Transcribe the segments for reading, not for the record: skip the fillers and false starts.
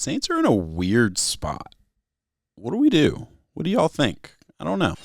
Saints are in a weird spot. What do we do? What do y'all think? I don't know.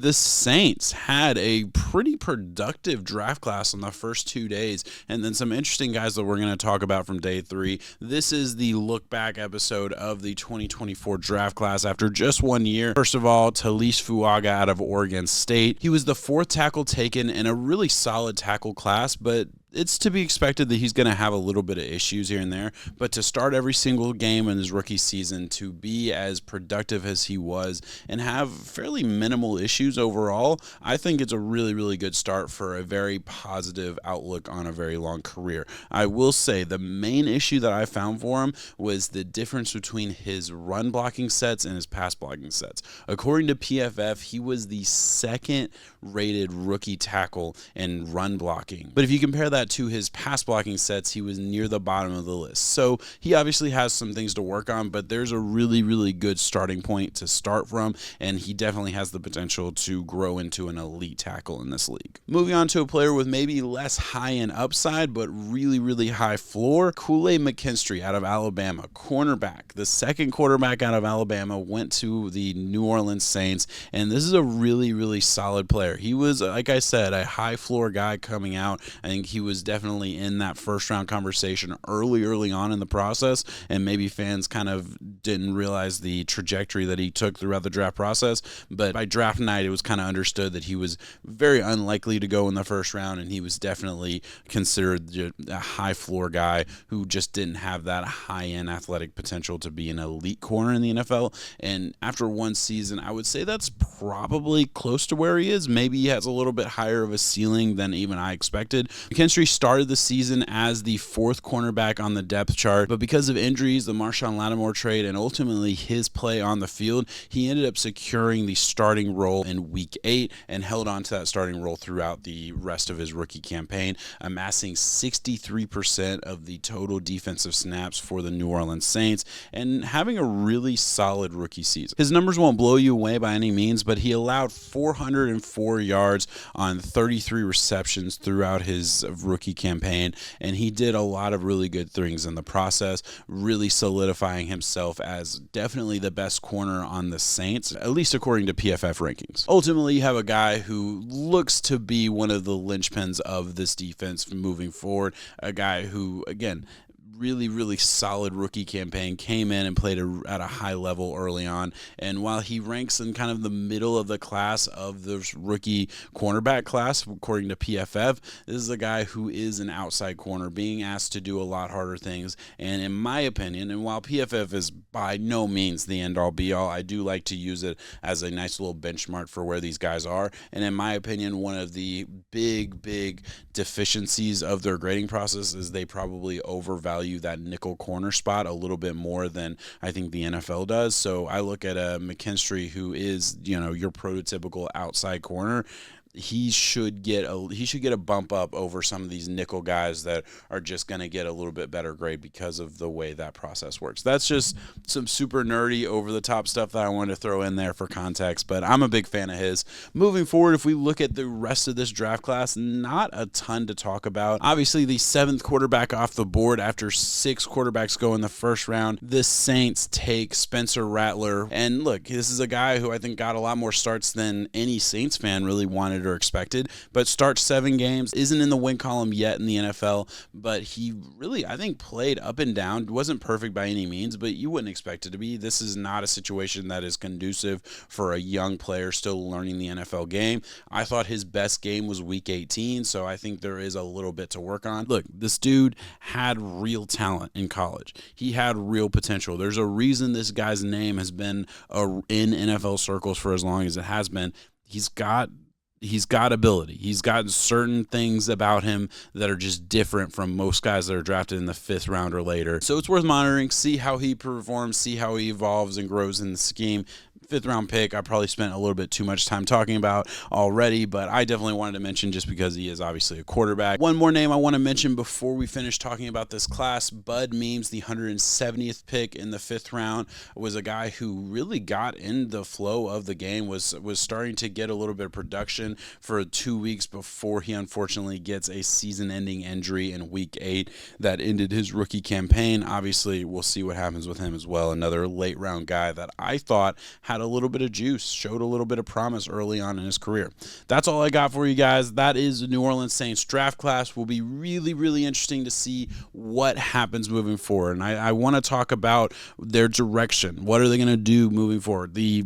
The Saints had a pretty productive draft class on the first 2 days, and then some interesting guys that we're going to talk about from day 3. This is the look back episode of the 2024 draft class after just 1 year. First of all, Talise Fuaga out of Oregon State. He was the 4th tackle taken in a really solid tackle class, but it's to be expected that he's going to have a little bit of issues here and there, but to start every single game in his rookie season, to be as productive as he was and have fairly minimal issues overall, I think it's a really, really good start for a very positive outlook on a very long career. I will say the main issue that I found for him was the difference between his run blocking sets and his pass blocking sets. According to PFF, he was the 2nd rated rookie tackle in run blocking. But if you compare that to his pass blocking sets, he was near the bottom of the list. So he obviously has some things to work on, but there's a really, really good starting point to start from, and he definitely has the potential to grow into an elite tackle in this league. Moving on to a player with maybe less high-end upside, but really, really high floor, Kool-Aid McKinstry out of Alabama, cornerback. The 2nd quarterback out of Alabama went to the New Orleans Saints, and this is a really, really solid player. He was, like I said, a high floor guy coming out. I think he was definitely in that first round conversation early on in the process, and maybe fans kind of didn't realize the trajectory that he took throughout the draft process. But by draft night, it was kind of understood that he was very unlikely to go in the first round, and he was definitely considered a high floor guy who just didn't have that high end athletic potential to be an elite corner in the NFL. And after 1 season, I would say that's probably close to where he is. Maybe he has a little bit higher of a ceiling than even I expected. McKinstry started the season as the 4th cornerback on the depth chart, but because of injuries, the Marshawn Lattimore trade, and ultimately his play on the field, he ended up securing the starting role in Week 8 and held on to that starting role throughout the rest of his rookie campaign, amassing 63% of the total defensive snaps for the New Orleans Saints and having a really solid rookie season. His numbers won't blow you away by any means, but he allowed 404 yards on 33 receptions throughout his rookie campaign, and he did a lot of really good things in the process, really solidifying himself as definitely the best corner on the Saints, at least according to PFF rankings. Ultimately, you have a guy who looks to be one of the linchpins of this defense moving forward, a guy who, again, really, really solid rookie campaign, came in and played at a high level early on. And while he ranks in kind of the middle of the class of this rookie cornerback class, according to PFF, this is a guy who is an outside corner being asked to do a lot harder things. And in my opinion, and while PFF is by no means the end-all be-all, I do like to use it as a nice little benchmark for where these guys are. And in my opinion, one of the big deficiencies of their grading process is they probably overvalue that nickel corner spot a little bit more than I think the NFL does. So I look at a McKinstry who is, your prototypical outside corner. He should get a bump up over some of these nickel guys that are just going to get a little bit better grade because of the way that process works. That's just some super nerdy, over-the-top stuff that I wanted to throw in there for context, but I'm a big fan of his. Moving forward, if we look at the rest of this draft class, not a ton to talk about. Obviously, the 7th quarterback off the board after 6 quarterbacks go in the first round. The Saints take Spencer Rattler, and look, this is a guy who I think got a lot more starts than any Saints fan really wanted or expected, but starts 7 games, isn't in the win column yet in the NFL, but he really, I think, played up and down. Wasn't perfect by any means, but you wouldn't expect it to be. This is not a situation that is conducive for a young player still learning the NFL game. I thought his best game was Week 18, so I think there is a little bit to work on. Look, this dude had real talent in college. He had real potential. There's a reason this guy's name has been in NFL circles for as long as it has been. He's got ability. He's got certain things about him that are just different from most guys that are drafted in the 5th round or later. So it's worth monitoring, see how he performs, see how he evolves and grows in the scheme. fifth round pick I probably spent a little bit too much time talking about already, but I definitely wanted to mention just because he is obviously a quarterback. One more name I want to mention before we finish talking about this class. Bud Memes, the 170th pick in the fifth round, was a guy who really got in the flow of the game, was starting to get a little bit of production for 2 weeks before he unfortunately gets a season-ending injury in week 8 that ended his rookie campaign. Obviously, we'll see what happens with him as well. Another late-round guy that I thought had a little bit of juice, showed a little bit of promise early on in his career. That's all I got for you guys. That is the New Orleans Saints draft class. Will be really, really interesting to see what happens moving forward. And I want to talk about their direction. What are they going to do moving forward? The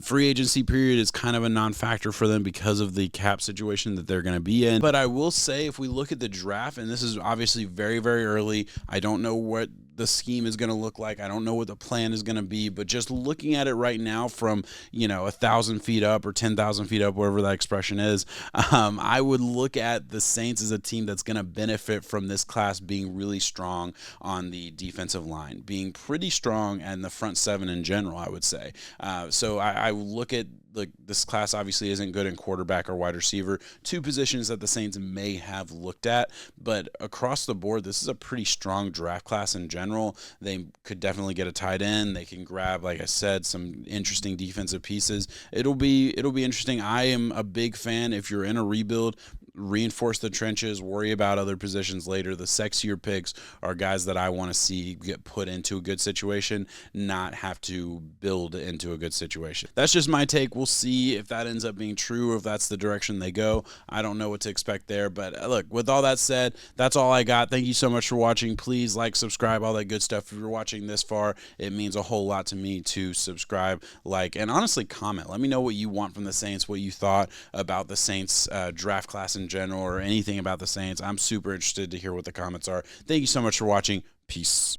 free agency period is kind of a non-factor for them because of the cap situation that they're going to be in. But I will say, if we look at the draft, and this is obviously very, very early, I don't know what the scheme is going to look like. I don't know what the plan is going to be, but just looking at it right now from, 1,000 feet up or 10,000 feet up, whatever that expression is, I would look at the Saints as a team that's going to benefit from this class being really strong on the defensive line, being pretty strong, and the front seven in general, I would say. So I look at this class obviously isn't good in quarterback or wide receiver, two positions that the Saints may have looked at, but across the board, this is a pretty strong draft class in general. They could definitely get a tight end. They can grab, like I said, some interesting defensive pieces. It'll be interesting. I am a big fan. If you're in a rebuild, reinforce the trenches, worry about other positions later. The sexier picks are guys that I want to see get put into a good situation, not have to build into a good situation. That's just my take. We'll see if that ends up being true or if that's the direction they go. I don't know what to expect there, but look, with all that said, that's all I got. Thank you so much for watching. Please like, subscribe, all that good stuff. If you're watching this far, it means a whole lot to me to subscribe, like, and honestly comment. Let me know what you want from the Saints, what you thought about the Saints draft class in general, or anything about the Saints. I'm super interested to hear what the comments are. Thank you so much for watching. Peace.